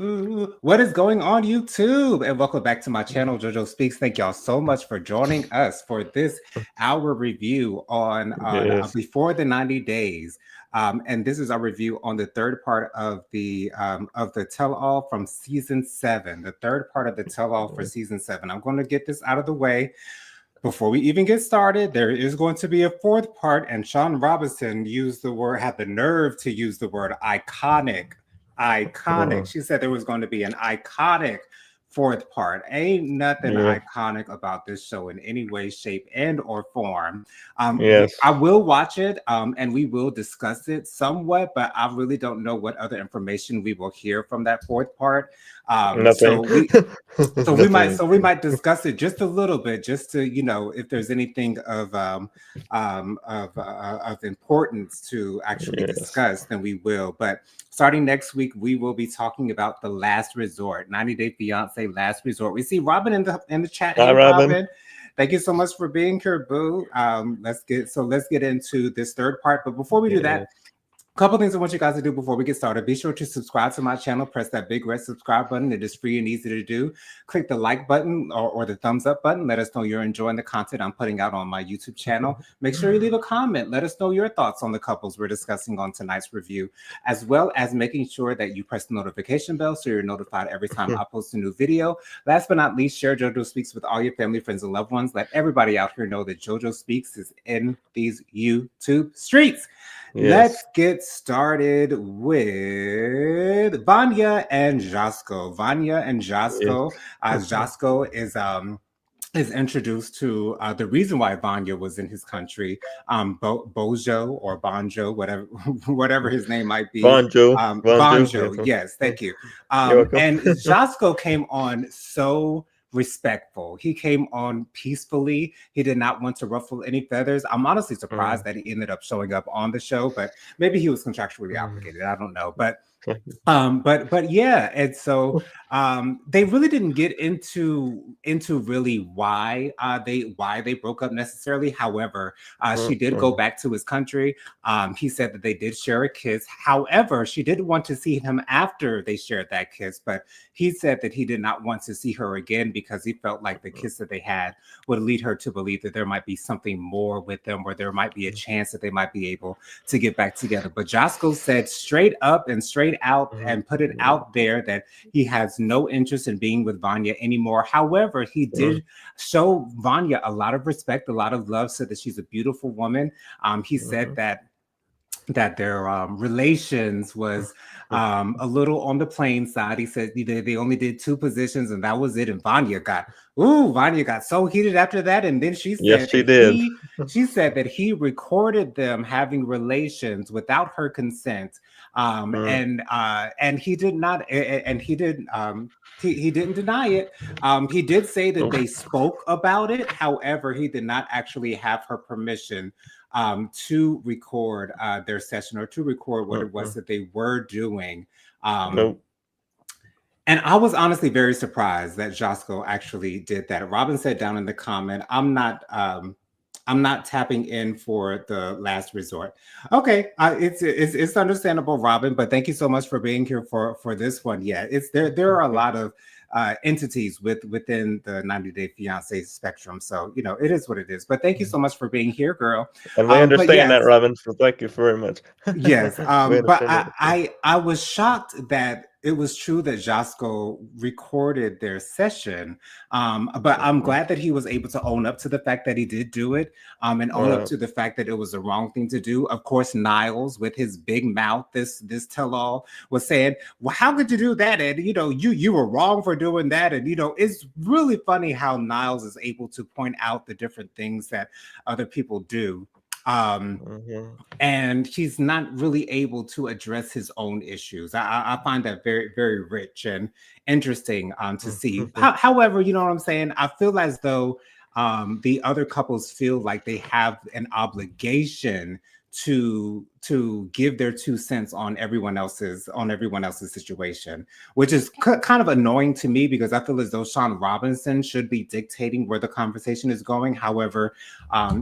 What is going on, YouTube? And welcome back to my channel, JoJo Speaks. Thank y'all so much for joining us for this hour review on Yes. Before the 90 Days. And this is our review on the third part of the tell-all from season 7. The third part of the tell-all for season 7. I'm going to get this out of the way. Before we even get started, there is going to be a fourth part, and Sean Robinson had the nerve to use the word iconic. Iconic. She said there was going to be an iconic fourth part. Ain't nothing iconic about this show in any way, shape, and or form. Yes. I will watch it, and we will discuss it somewhat, but I really don't know what other information we will hear from that fourth part. Nothing. So we might discuss it just a little bit, just to if there's anything of importance to actually discuss, then we will. But starting next week, we will be talking about The Last Resort, 90 Day Fiance Last Resort. We see Robin in the chat. Hi, hey, Robin. Thank you so much for being here, boo. Let's get into this third part. But before we do that, a couple things I want you guys to do before we get started. Be sure to subscribe to my channel. Press that big red subscribe button. It is free and easy to do. Click the like button or the thumbs up button. Let us know you're enjoying the content I'm putting out on my YouTube channel. Make sure you leave a comment. Let us know your thoughts on the couples we're discussing on tonight's review, as well as making sure that you press the notification bell so you're notified every time I post a new video. Last but not least, share JoJo Speaks with all your family, friends, and loved ones. Let everybody out here know that JoJo Speaks is in these YouTube streets. Yes. Let's get started with Vanya and Jasko. Vanya and Jasko. Jasko is introduced to the reason why Vanya was in his country, Bojo or Bonjo, whatever his name might be. Bonjo. Yes, thank you. And Jasko came on so respectful. He came on peacefully. He did not want to ruffle any feathers. I'm honestly surprised that he ended up showing up on the show, but maybe he was contractually obligated. I don't know. But yeah, and so they really didn't get into really why they broke up necessarily. However, she did go back to his country. He said that they did share a kiss. However, she did want to see him after they shared that kiss, but he said that he did not want to see her again because he felt like the kiss that they had would lead her to believe that there might be something more with them, or there might be a chance that they might be able to get back together. But Jasko said straight up and straight out and put it out there that he has no interest in being with Vanya anymore. However, he did show Vanya a lot of respect, a lot of love, said that she's a beautiful woman. He said that their relations was a little on the plain side. He said they only did 2 positions and that was it. And Vanya got so heated after that. And then she said she said that he recorded them having relations without her consent. And he did not, and he didn't deny it. He did say that they spoke about it. However, he did not actually have her permission to record their session, or to record what it was that they were doing. And I was honestly very surprised that Jasko actually did that. Robin said down in the comment, I'm not tapping in for The Last Resort. Okay, it's understandable, Robin, but thank you so much for being here for this one. Yeah, there are a lot of entities within the 90 Day Fiance spectrum, so it is what it is. But thank you so much for being here, girl. And we understand that, Robin. So thank you very much. Yes, but I was shocked that it was true that Jasko recorded their session, but I'm glad that he was able to own up to the fact that he did do it, and own up to the fact that it was the wrong thing to do. Of course, Niles, with his big mouth, this tell-all, was saying, "Well, how could you do that? And you were wrong for doing that." And it's really funny how Niles is able to point out the different things that other people do. And he's not really able to address his own issues. I find that very, very rich and interesting to see. However, you know what I'm saying? I feel as though the other couples feel like they have an obligation to give their 2 cents on everyone else's situation, which is kind of annoying to me, because I feel as though Sean Robinson should be dictating where the conversation is going. However,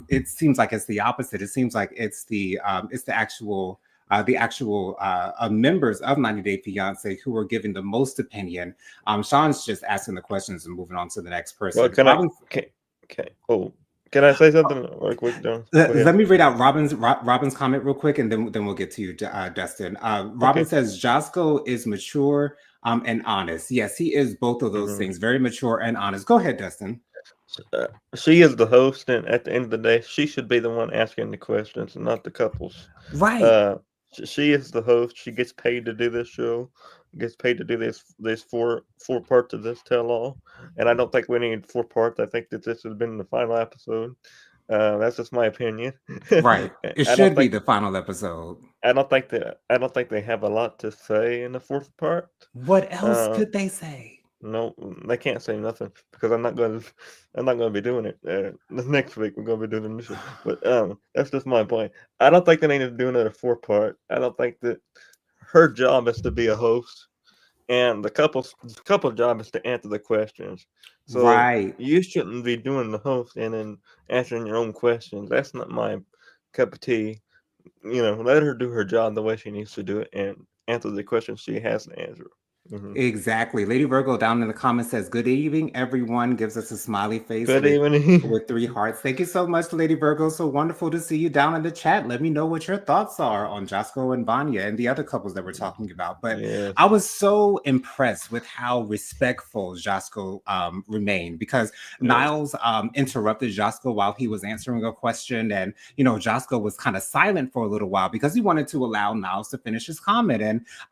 it seems like it's the opposite. It seems like it's the actual the actual members of 90 Day Fiance who were giving the most opinion. Sean's just asking the questions and moving on to the next person. Well, can I say something real quick, John? Let me read out Robin's comment real quick, and then we'll get to you, Dustin. Robin says Josco is mature and honest. Yes, he is both of those things, very mature and honest. Go ahead, Dustin. She is the host, and at the end of the day, she should be the one asking the questions, and not the couples. Right. She is the host. She gets paid to do this show. Gets paid to do this four parts of this tell all, and I don't think we need 4 parts. I think that this has been the final episode. That's just my opinion. Right. It should be the final episode. I don't think they have a lot to say in the 4th part. What else could they say? No, they can't say nothing because I'm not going to be doing it. Next week we're going to be doing the show. But that's just my point. I don't think they need to do another 4 part. I don't think that her job is to be a host, and the couple's job is to answer the questions. So right. You shouldn't be doing the host and then answering your own questions. That's not my cup of tea. Let her do her job the way she needs to do it and answer the questions she has to answer. Exactly. Lady Virgo down in the comments says, "Good evening, everyone." Gives us a smiley face. Good evening. With 3 hearts. Thank you so much, Lady Virgo. So wonderful to see you down in the chat. Let me know what your thoughts are on Josco and Vanya and the other couples that we're talking about. But I was so impressed with how respectful Josco remained, because Niles interrupted Josco while he was answering a question, and Josco was kind of silent for a little while because he wanted to allow Niles to finish his comment,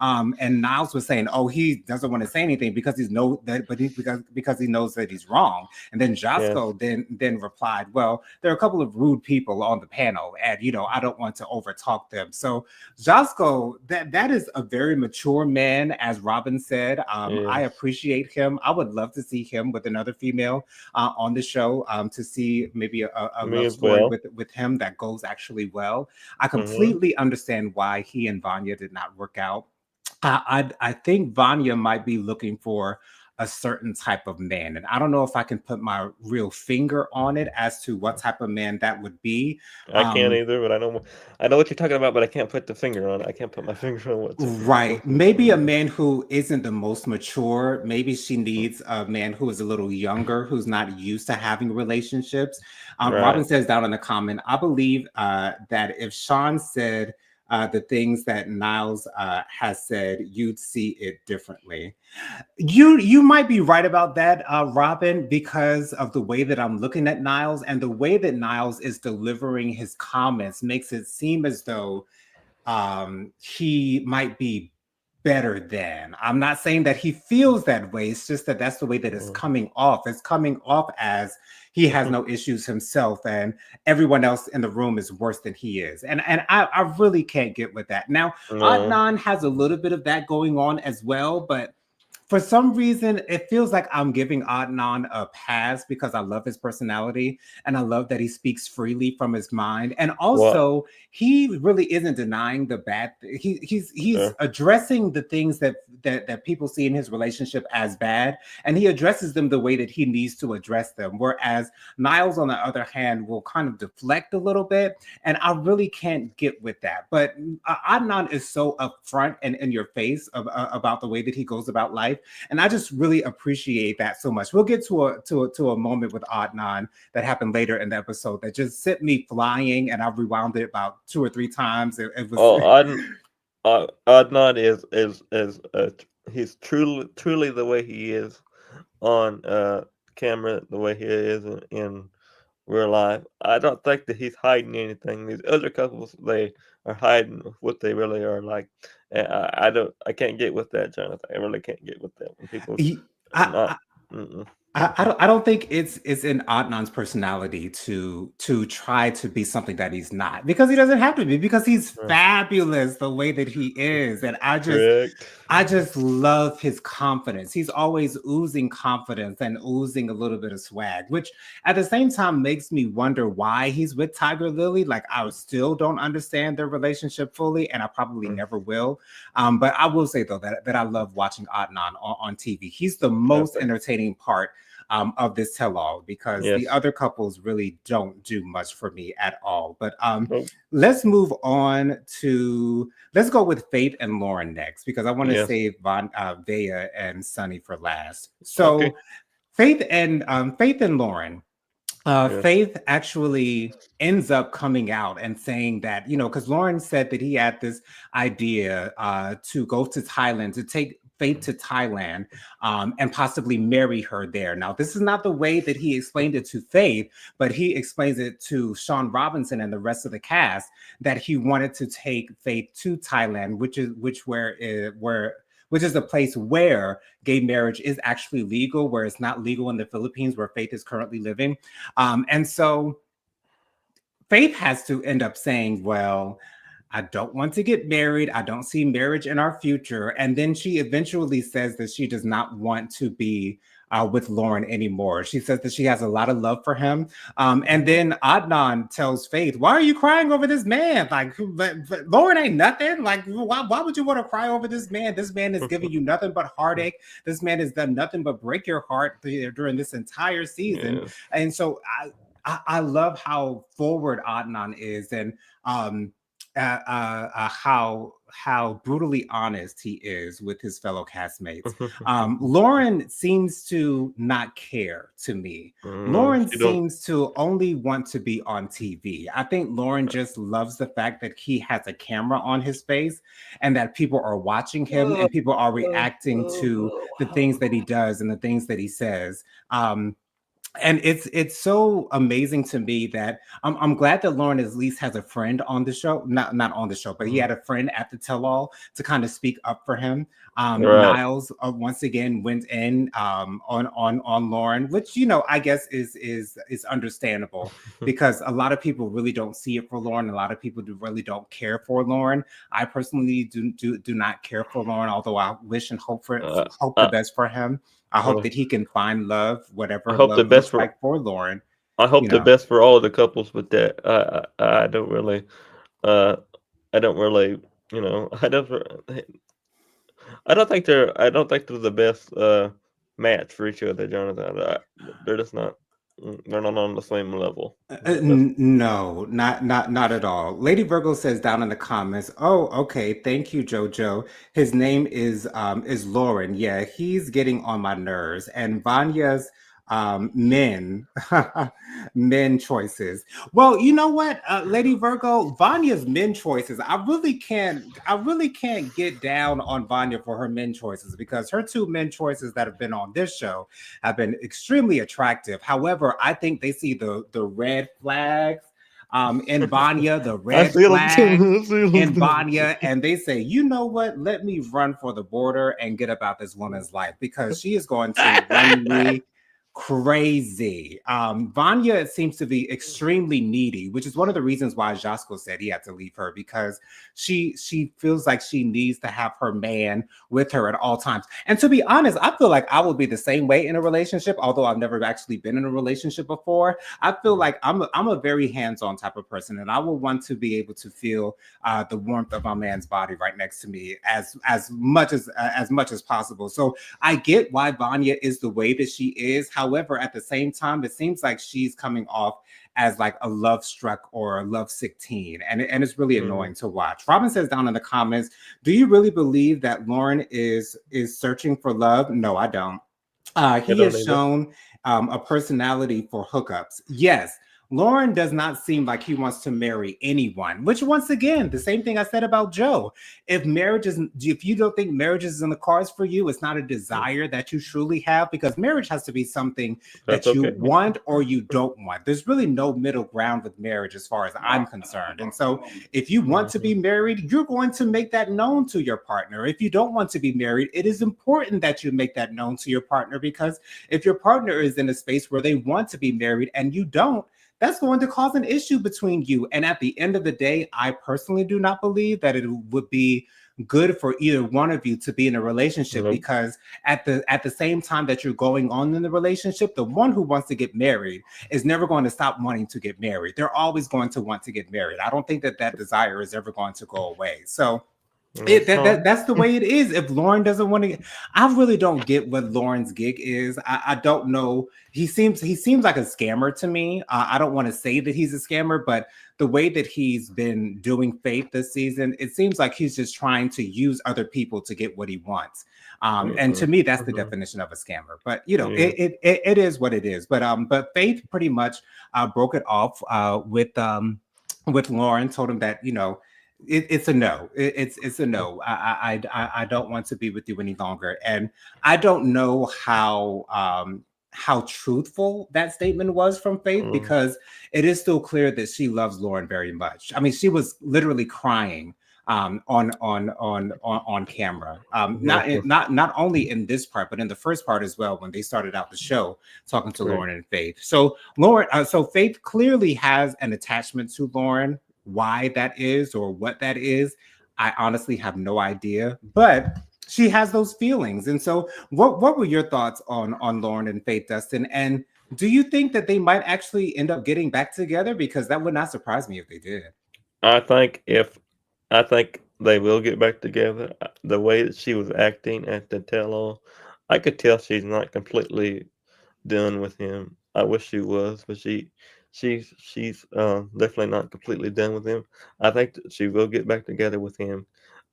and Niles was saying, "Oh, he doesn't want to say anything because he knows that he's wrong." And then Josco then replied, "Well, there are a couple of rude people on the panel, and I don't want to overtalk them." So Josco, that is a very mature man, as Robin said. I appreciate him. I would love to see him with another female on the show, to see maybe a love story with him that goes actually well. I completely understand why he and Vanya did not work out. I think Vanya might be looking for a certain type of man, and I don't know if I can put my real finger on it as to what type of man that would be. I can't either, but I know what you're talking about, but I can't put the finger on it. I can't put my finger on what's right. Maybe a man who isn't the most mature. Maybe she needs a man who is a little younger, who's not used to having relationships. Robin says down in the comment, "I believe that if Sean said the things that Niles has said, you'd see it differently." You might be right about that, Robin, because of the way that I'm looking at Niles, and the way that Niles is delivering his comments makes it seem as though he might be better than. I'm not saying that he feels that way. It's just that that's the way that it's coming off. It's coming off as he has no issues himself, and everyone else in the room is worse than he is. And I really can't get with that. Now, Adnan has a little bit of that going on as well, but for some reason, it feels like I'm giving Adnan a pass because I love his personality and I love that he speaks freely from his mind. And also, he really isn't denying the bad. He's addressing the things that people see in his relationship as bad, and he addresses them the way that he needs to address them. Whereas Niles, on the other hand, will kind of deflect a little bit, and I really can't get with that. But Adnan is so upfront and in your face about the way that he goes about life. And I just really appreciate that so much. We'll get to a moment with Adnan that happened later in the episode that just sent me flying, and I rewound it about 2 or 3 times. It was Adnan is he's truly the way he is on camera, the way he is in real life. I don't think that he's hiding anything. These other couples, they are hiding what they really are like. And I can't get with that, Jonathan. I really can't get with that when people I don't think it's in Adnan's personality to try to be something that he's not, because he doesn't have to be, because he's fabulous the way that he is. And I just love his confidence. He's always oozing confidence and oozing a little bit of swag, which at the same time makes me wonder why he's with Tiger Lily. Like, I still don't understand their relationship fully, and I probably never will. But I will say, though, that I love watching Adnan on TV. He's the most entertaining part of this tell-all, because the Yes. other couples really don't do much for me at all. But Nope. let's move on to, let's go with Faith and Lauren next, because I want to Yes. save Vea and Sunny for last. Okay. So Faith and Lauren. Yes. Faith actually ends up coming out and saying that, because Lauren said that he had this idea to go to Thailand, to take Faith to Thailand, and possibly marry her there. Now, this is not the way that he explained it to Faith, but he explains it to Sean Robinson and the rest of the cast, that he wanted to take Faith to Thailand, which is a place where gay marriage is actually legal, where it's not legal in the Philippines, where Faith is currently living. And so Faith has to end up saying, well, I don't want to get married. I don't see marriage in our future. And then she eventually says that she does not want to be with Lauren anymore. She says that she has a lot of love for him. And then Adnan tells Faith, why are you crying over this man? Like, but Lauren ain't nothing. Like, why would you want to cry over this man? This man is giving you nothing but heartache. This man has done nothing but break your heart during this entire season. Yes. And so I love how forward Adnan is, and how brutally honest he is with his fellow castmates. Lauren seems to not care to me. Lauren She don't. seems to only want to be on TV. I think Lauren just loves the fact that he has a camera on his face and that people are watching him and people are reacting to the things that he does and the things that he says. And it's so amazing to me that I'm glad that Lauren at least has a friend on the show, not on the show, but he had a friend at the tell-all to kind of speak up for him. Right. Niles once again went in on Lauren, which I guess is understandable, because a lot of people really don't see it for Lauren. A lot of people really don't care for Lauren. I personally do not care for Lauren, although I wish and hope the best for him. I hope that he can find love, whatever love looks like for Lauren. I hope the best for all of the couples with that. I don't really, I don't really, I don't think they're the best match for each other, Jonathan. They're just not. They're not on the same level. No, not at all. Lady Virgo says down in the comments, "Oh, okay, thank you, JoJo. His name is Lauren. Yeah, he's getting on my nerves." And Vanya's men men choices. Well, you know what, Lady Virgo, Vanya's men choices, I really can't get down on Vanya for her men choices, because her two men choices that have been on this show have been extremely attractive. However, I think they see the red flags in Vanya, the red flags in Vanya, and they say, you know what, let me run for the border and get about this woman's life, because she is going to run me crazy. Vanya seems to be extremely needy, which is one of the reasons why Jasko said he had to leave her, because she feels like she needs to have her man with her at all times. And to be honest, I feel like I will be the same way in a relationship, although I've never actually been in a relationship before. I feel like I'm a very hands-on type of person, and I will want to be able to feel the warmth of my man's body right next to me as much as possible. So I get why Vanya is the way that she is. However, at the same time, it seems like she's coming off as like a love struck or a love sick teen. And it's really annoying to watch. Robin says down in the comments, do you really believe that Lauren is searching for love? No, I don't. He has shown a personality for hookups. Yes. Lauren does not seem like he wants to marry anyone, which, once again, the same thing I said about Joe. If you don't think marriage is in the cards for you, it's not a desire that you truly have, because marriage has to be something that you want or you don't want. There's really no middle ground with marriage as far as I'm concerned. And so if you want to be married, you're going to make that known to your partner. If you don't want to be married, it is important that you make that known to your partner, because if your partner is in a space where they want to be married and you don't, that's going to cause an issue between you. And at the end of the day, I personally do not believe that it would be good for either one of you to be in a relationship, because at the same time that you're going on in the relationship, the one who wants to get married is never going to stop wanting to get married. They're always going to want to get married. I don't think that desire is ever going to go away. So It, That's fine. that's the way it is. If Lauren doesn't want to, I really don't get what Lauren's gig is. I don't know. He seems like a scammer to me. I don't want to say that he's a scammer, but the way that he's been doing Faith this season, it seems like he's just trying to use other people to get what he wants. And to Mm-mm. me, that's the Mhm. definition of a scammer. But Yeah. it is what it is. But Faith pretty much broke it off with Lauren. Told him that it's a no. It's a no. I don't want to be with you any longer. And I don't know how truthful that statement was from Faith, Mm. because it is still clear that she loves Lauren very much. I mean, she was literally crying on camera. Mhm. Not only in this part, but in the first part as well, when they started out the show talking to Right. Lauren and Faith. So Faith clearly has an attachment to Lauren. Why that is or what that is, I honestly have no idea. But she has those feelings, and so what were your thoughts on Lauren and Faith, Dustin? And do you think that they might actually end up getting back together? Because that would not surprise me if they did. I think if I think they will get back together. The way that she was acting at the tell-all, I could tell she's not completely done with him. I wish she was, but she's definitely not completely done with him. I think that she will get back together with him,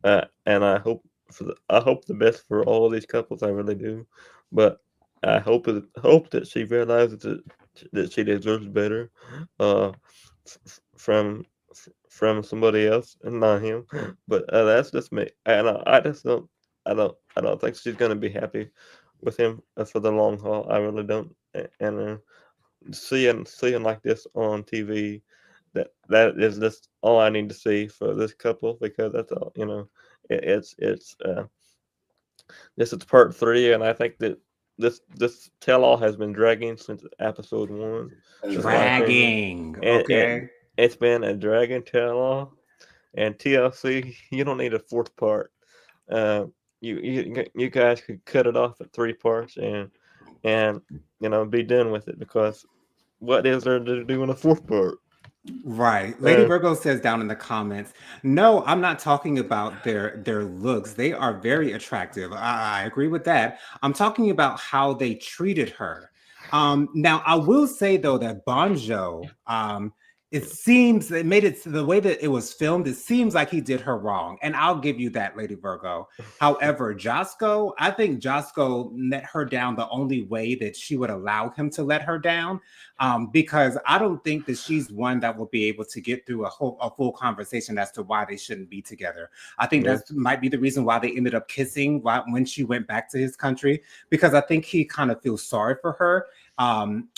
and I hope the best for all of these couples. I really do, but I hope that she realizes that she deserves better, uh, from from somebody else and not him. But that's just me, and I just don't. I don't think she's gonna be happy with him for the long haul. I really don't. And seeing like this on TV, that is just all I need to see for this couple, because that's all it's this is part three, and I think that this tell all has been dragging since episode one. That's my opinion, Dragging, and okay. it's been a dragging tell all. And TLC, you don't need a fourth part. Uh, you guys could cut it off at three parts and be done with it, because what is there to do in a fourth part? Right. Lady Uh, Virgo says down in the comments, no, I'm not talking about their looks. They are very attractive. I agree with that. I'm talking about how they treated her. Now I will say though that Bonjo, it seems it made it the way that it was filmed, it seems like he did her wrong. And I'll give you that, Lady Virgo. However, Josco, I think Josco let her down the only way that she would allow him to let her down, because I don't think that she's one that will be able to get through a full conversation as to why they shouldn't be together. I think yeah. that might be the reason why they ended up kissing when she went back to his country, because I think he kind of feels sorry for her.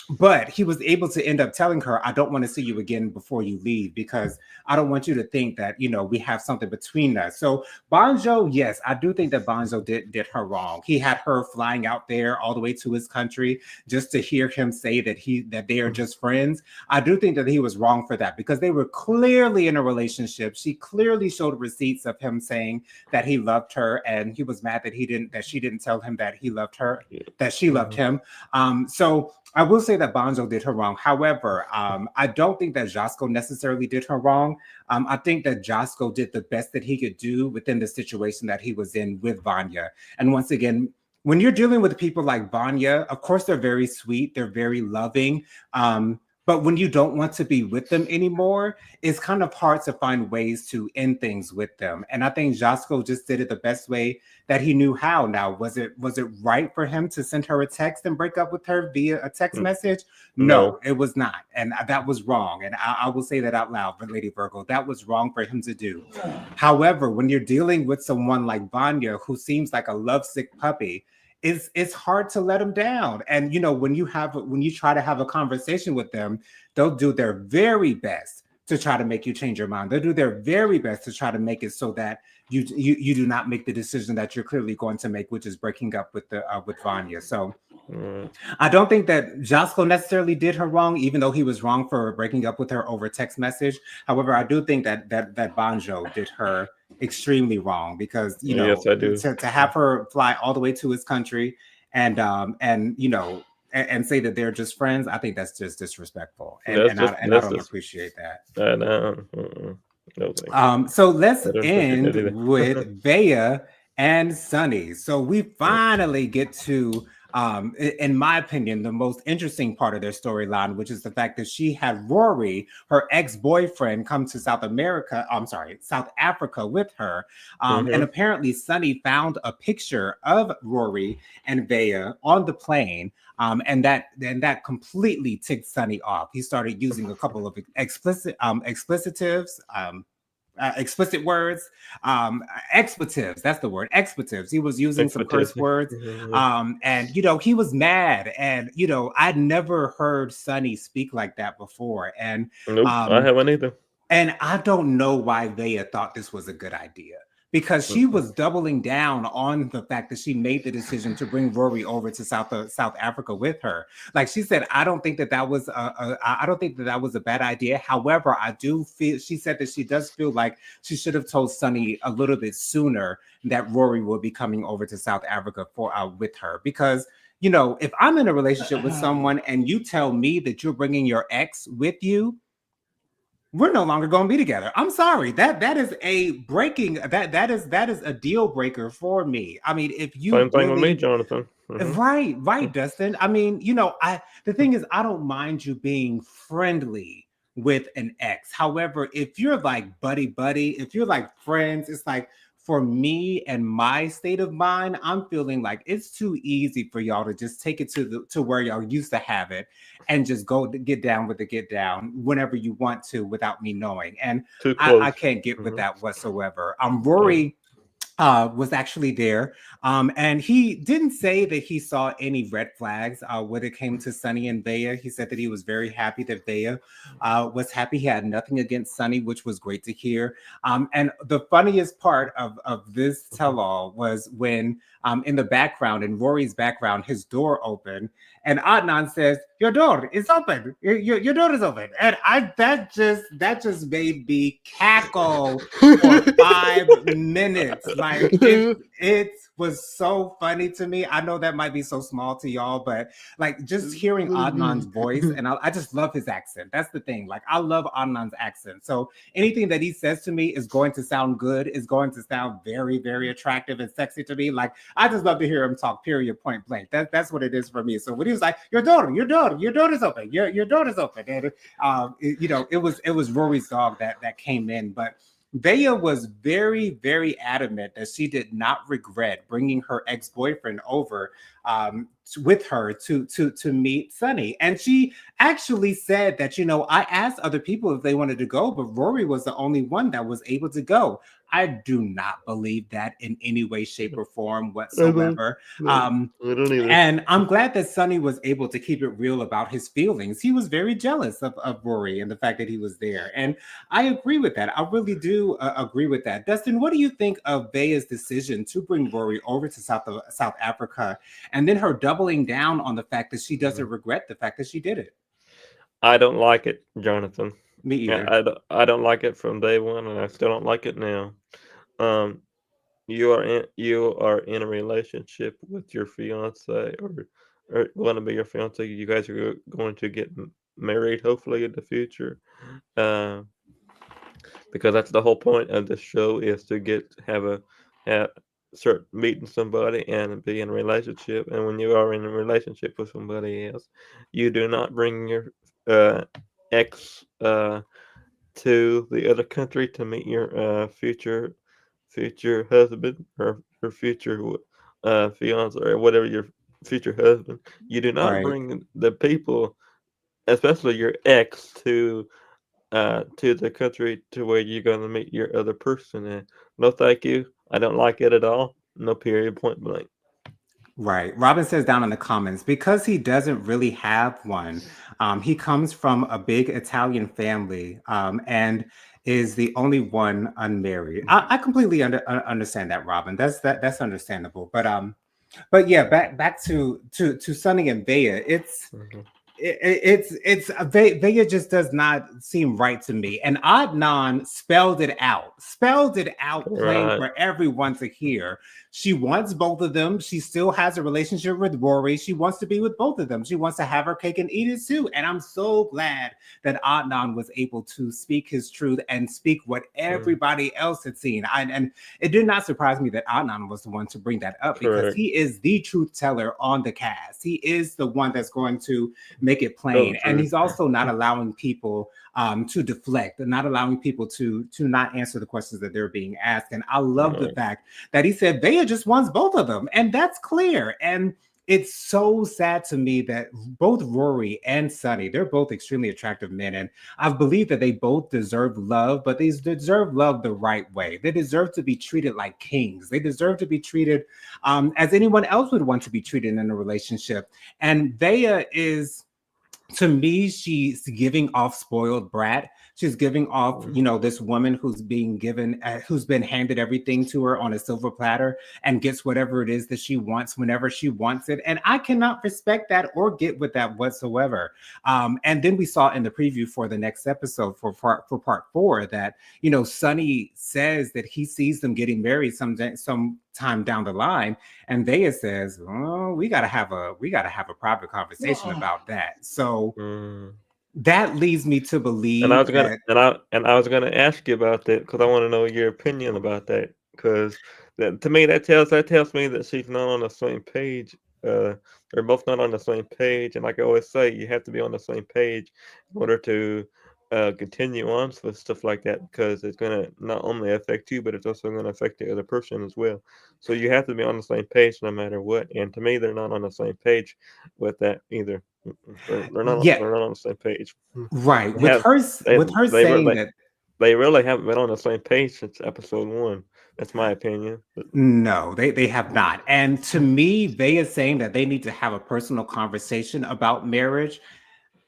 But he was able to end up telling her, I don't want to see you again before you leave, because I don't want you to think that, we have something between us. So Bonjo, yes, I do think that Bonjo did her wrong. He had her flying out there all the way to his country just to hear him say that they are just friends. I do think that he was wrong for that, because they were clearly in a relationship. She clearly showed receipts of him saying that he loved her, and he was mad that she didn't tell him that he loved her, Yeah. that she loved Mhm. him. So I will say that Bonzo did her wrong. However, I don't think that Josco necessarily did her wrong. I think that Josco did the best that he could do within the situation that he was in with Vanya. And once again, when you're dealing with people like Vanya, of course they're very sweet, they're very loving. But when you don't want to be with them anymore, it's kind of hard to find ways to end things with them. And I think Josco just did it the best way that he knew how. Now, was it right for him to send her a text and break up with her via a text Mm. message? No. No, it was not, and that was wrong. And I will say that out loud for Lady Virgo, that was wrong for him to do. However, when you're dealing with someone like Vanya, who seems like a lovesick puppy, it's hard to let them down. And when you try to have a conversation with them, they'll do their very best to try to make you change your mind. They'll do their very best to try to make it so that you do not make the decision that you're clearly going to make, which is breaking up with Vanya. So Right. I don't think that Josco necessarily did her wrong, even though he was wrong for breaking up with her over text message. However, I do think that Bonjo did her extremely wrong, because Yes, I do. to have her fly all the way to his country and say that they're just friends, I think that's just disrespectful, and That's and I just and I that's don't just appreciate that. I know. Mm-mm. No thank you. So let's I don't appreciate end that either. with Bea and Sunny. So we finally get to, in my opinion, the most interesting part of their storyline, which is the fact that she had Rory, her ex-boyfriend, come to South America. I'm sorry, South Africa with her, and Mm-hmm. apparently Sunny found a picture of Rory and Bea on the plane. And that completely ticked Sunny off. He started using a couple of explicitives, explicit words, expletives. That's the word, expletives. He was using some Expertise. curse words, Mm-hmm. and he was mad. And I'd never heard Sonny speak like that before, Nope, I um, haven't either. and I don't know why Vea thought this was a good idea because she Mm-mm. was doubling down on the fact that she made the decision to bring Rory over to South Africa with her. Like she said, I don't think that was I don't think that was a bad idea. However, I do feel she said that she does feel like she should have told Sunny a little bit sooner that Rory will be coming over to South Africa for with her because if I'm in a relationship with someone and you tell me that you're bringing your ex with you, we're no longer going to be together. I'm sorry. That is a breaking that is a deal breaker for me. I mean, if you Same thing with me, really Jonathan. Mm-hmm. right, Dustin. I mean, I the thing is I don't mind you being friendly with an ex. However, if you're like buddy, if you're like friends, it's like for me and my state of mind, I'm feeling like it's too easy for y'all to just take it to where y'all used to have it and just go to get down with the get down whenever you want to without me knowing. And Too I close. can't get with Mm-hmm. that whatsoever. Yeah. Rory was actually there. And he didn't say that he saw any red flags when it came to Sunny and Bea. He said that he was very happy that Bea was happy. He had nothing against Sunny, which was great to hear. And the funniest part of this Mm-hmm. tell all was when in the background, in Rory's background, his door opened and Adnan says, "Your door is open. Your door is open." And that just made me cackle for 5 minutes. Like it was so funny to me. I know that might be so small to y'all, but like just hearing Adnan's voice, and I just love his accent. That's the thing. Like I love Adnan's accent. So anything that he says to me is going to sound good, is going to sound very, very attractive and sexy to me. Like I just love to hear him talk, period, point blank. That's what it is for me. So when he was like, your door is open, your door is open. And it was Rory's dog that came in. But Bea was very, very adamant that she did not regret bringing her ex-boyfriend over with her to meet Sunny. And she actually said that, I asked other people if they wanted to go, but Rory was the only one that was able to go. I do not believe that in any way, shape, or form I don't. whatsoever. No, I don't either. And I'm glad that Sonny was able to keep it real about his feelings. He was very jealous of Rory and the fact that he was there. And I agree with that. I really do agree with that. Dustin, what do you think of Bea's decision to bring Rory over to South Africa and then her doubling down on the fact that she doesn't Mhm. regret the fact that she did it? I don't like it, Jonathan. Me either. I don't like it from day one, and I still don't like it now. Um, you are in a relationship with your fiance or going to be your fiance. You guys are going to get married, hopefully in the future. Uh, because that's the whole point of the show is to have start meeting somebody and be in a relationship. And when you are in a relationship with somebody else, you do not bring your ex to the other country to meet your future husband or future fiance or whatever your future husband. You do not Right. bring the people, especially your ex, to the country to where you're going to meet your other person. And no, thank you. I don't like it at all. No, period, point blank. Right. Robin says down in the comments, because he doesn't really have one, he comes from a big Italian family and is the only one unmarried. I completely understand that, Robin. That's understandable. But yeah, back to Sunny and Bea. Mhm. Vega just does not seem right to me. And Adnan spelled it out plain Right. for everyone to hear. She wants both of them. She still has a relationship with Rory. She wants to be with both of them. She wants to have her cake and eat it too. And I'm so glad that Adnan was able to speak his truth and speak what everybody else had seen. And it did not surprise me that Adnan was the one to bring that up, because Correct. he is the truth teller on the cast. He is the one that's going to make it Tell the plain. And truth. he's also not allowing people to deflect, and not allowing people to not answer the questions that they're being asked. And I love the Right. fact that he said Vaya just wants both of them, and that's clear. And it's so sad to me that both Rory and Sonny, they're both extremely attractive men, and I believe that they both deserve love, but they deserve love the right way. They deserve to be treated like kings. They deserve to be treated as anyone else would want to be treated in a relationship. And Vaya is, to me, she's giving off spoiled brat. She's giving off, this woman who's being given, who's been handed everything to her on a silver platter and gets whatever it is that she wants whenever she wants it. And I cannot respect that or get with that whatsoever. And then we saw in the preview for the next episode for part 4 that, Sonny says that he sees them getting married some time down the line, and Vaya says, "Oh, we gotta have a private conversation about that." So that leads me to And I believe was gonna that. and I was gonna ask you about that because I want to know your opinion about that. Because to me, that tells me that she's not on the same page. They're both not on the same page, and like I always say, you have to be on the same page in order to continue on with stuff like that. Because it's gonna not only affect you, but it's also gonna affect the other person as well. So you have to be on the same page no matter what. And to me, they're not on the same page with that either. Yeah, They're not on the same page. right. They have they With her they saying really that. they really haven't been on the same page since episode 1. That's my opinion. But No, they have not. And to me, they are saying that they need to have a personal conversation about marriage.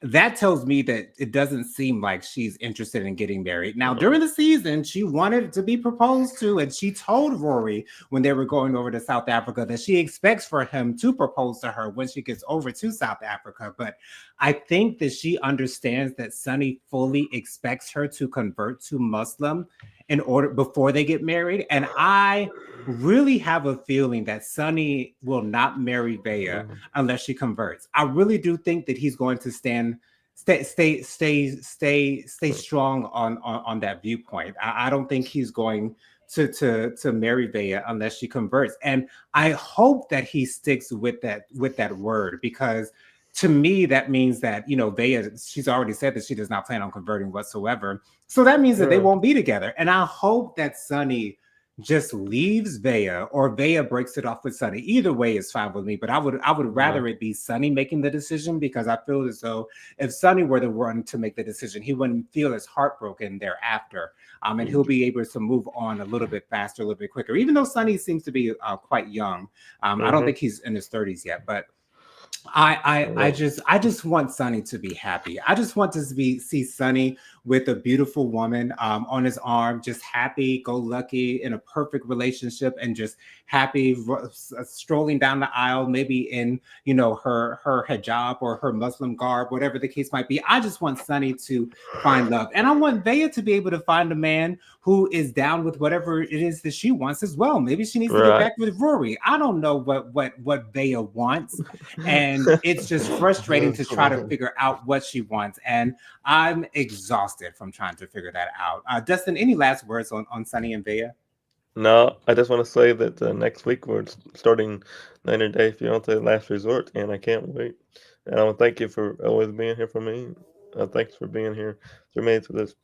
That tells me that it doesn't seem like she's interested in getting married. Now, no. during the season, she wanted to be proposed to, and she told Rory when they were going over to South Africa that she expects for him to propose to her when she gets over to South Africa. But I think that she understands that Sonny fully expects her to convert to Muslim in order before they get married. And I really have a feeling that Sonny will not marry Vaya Mhm. unless she converts. I really do think that he's going to stay strong on that viewpoint. I don't think he's going to marry Vaya unless she converts. And I hope that he sticks with that word, because to me that means that, Vaya, she's already said that she does not plan on converting whatsoever. So that means that they Yeah. won't be together. And I hope that Sonny just leaves Vaya, or Vaya breaks it off with Sonny. Either way is fine with me, but I would Yeah. rather it be Sonny making the decision, because I feel as though if Sonny were the one to make the decision, he wouldn't feel as heartbroken thereafter. And he'll be able to move on a little bit faster, a little bit quicker. Even though Sonny seems to be quite young, I don't Mhm. think he's in his 30s yet, but I just want Sonny to be happy. I just want to see Sonny with a beautiful woman on his arm, just happy, go lucky, in a perfect relationship, and just happy strolling down the aisle, maybe in her hijab or her Muslim garb, whatever the case might be. I just want Sonny to find love, and I want Vaya to be able to find a man who is down with whatever it is that she wants as well. Maybe she needs to get Right. back with Rory. I don't know what Vaya wants, and it's just frustrating to try to figure out what she wants. And I'm exhausted from trying to figure that out. Dustin, any last words on Sunny and Vaya? No, I just want to say that next week we're starting 90 Day Fiance Last Resort, and I can't wait. And I want to thank you for always being here for me. Thanks for being here for me to this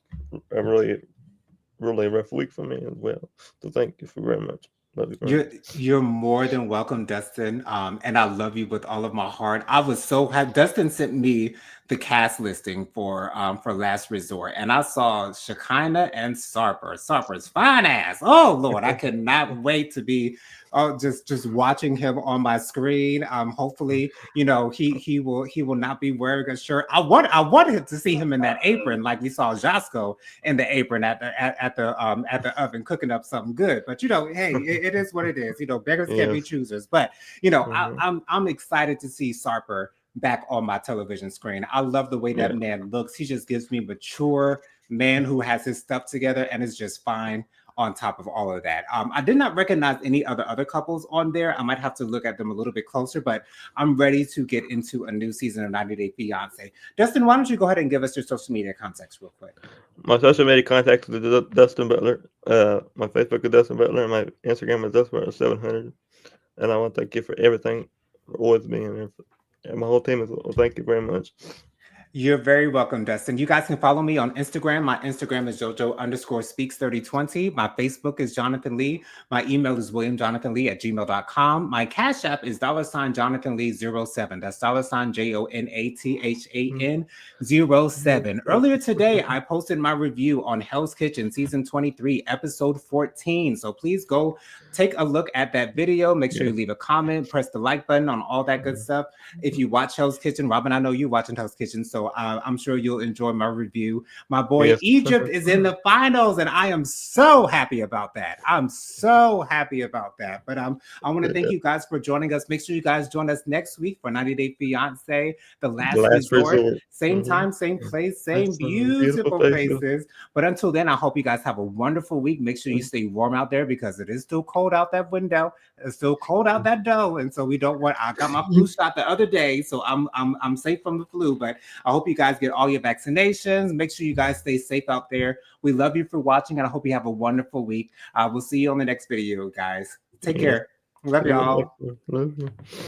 a really rough week for me as well. So thank you for very much. Love you very much. You're more than welcome, Dustin. And I love you with all of my heart. I was so happy. Dustin sent me the cast listing for Last Resort, and I saw Shekinah and Sarper. Sarper's fine ass. Oh Lord, I could not wait to be just watching him on my screen. Hopefully, he will not be wearing a shirt. I wanted to see him in that apron, like we saw Jasko in the apron at the oven cooking up something good. But hey, it is what it is. Beggars can't be Yes. choosers. But Hmm. I'm excited to see Sarper back on my television screen. I love the way that Yeah. man looks. He just gives me mature man who has his stuff together and is just fine on top of all of that. I did not recognize any other couples on there. I might have to look at them a little bit closer, but I'm ready to get into a new season of 90 Day Fiance. Dustin, why don't you go ahead and give us your social media contacts real quick? My social media contacts is Dustin Butler. My Facebook is Dustin Butler, and my Instagram is Dustin Butler 700. And I want to thank you for everything, for always being there. And my whole team as well. Thank you very much. You're very welcome, Dustin. You guys can follow me on Instagram. My Instagram is JoJo_Speaks3020. My Facebook is Jonathan Lee. My email is WilliamJonathanLee@gmail.com. My Cash App is $JonathanLee07. That's $JonathAnThan07. Earlier today, I posted my review on Hell's Kitchen season 23, episode 14. So please go take a look at that video. Make sure you leave a comment, press the like button on all that good stuff. If you watch Hell's Kitchen, Robin, I know you're watching Hell's Kitchen, so I'm sure you'll enjoy my review. My boy Egypt is in the finals, and I am so happy about that. I'm so happy about that. But I want to thank you guys for joining us. Make sure you guys join us next week for 90 Day Fiance, the last resort. Same time, same place, same beautiful faces. But until then, I hope you guys have a wonderful week. Make sure you stay warm out there because it is still cold out that window. It's still cold out that door, and so we don't want. I got my flu shot the other day, so I'm safe from the flu. But I hope you guys get all your vaccinations. Make sure you guys stay safe out there. We love you for watching, and I hope you have a wonderful week. We'll see you on the next video, guys. Take care. Love y'all. Love you.